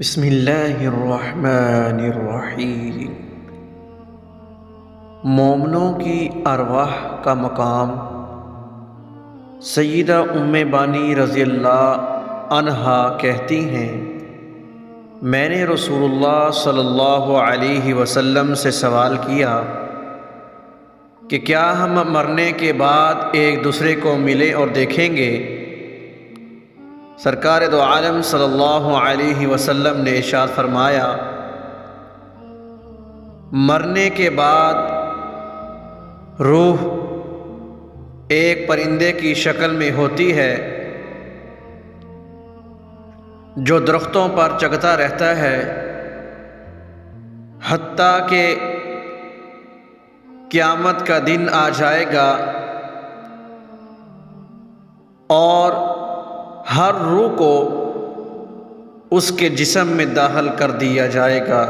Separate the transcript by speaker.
Speaker 1: بسم اللہ الرحمن الرحیم۔ مومنوں کی ارواح کا مقام۔ سیدہ ام بانی رضی اللہ عنہا کہتی ہیں، میں نے رسول اللہ صلی اللہ علیہ وسلم سے سوال کیا کہ کیا ہم مرنے کے بعد ایک دوسرے کو ملیں اور دیکھیں گے؟ سرکار دو عالم صلی اللہ علیہ وسلم نے ارشاد فرمایا، مرنے کے بعد روح ایک پرندے کی شکل میں ہوتی ہے جو درختوں پر چغتا رہتا ہے حتیٰ کہ قیامت کا دن آ جائے گا، اور ہر روح کو اس کے جسم میں داخل کر دیا جائے گا۔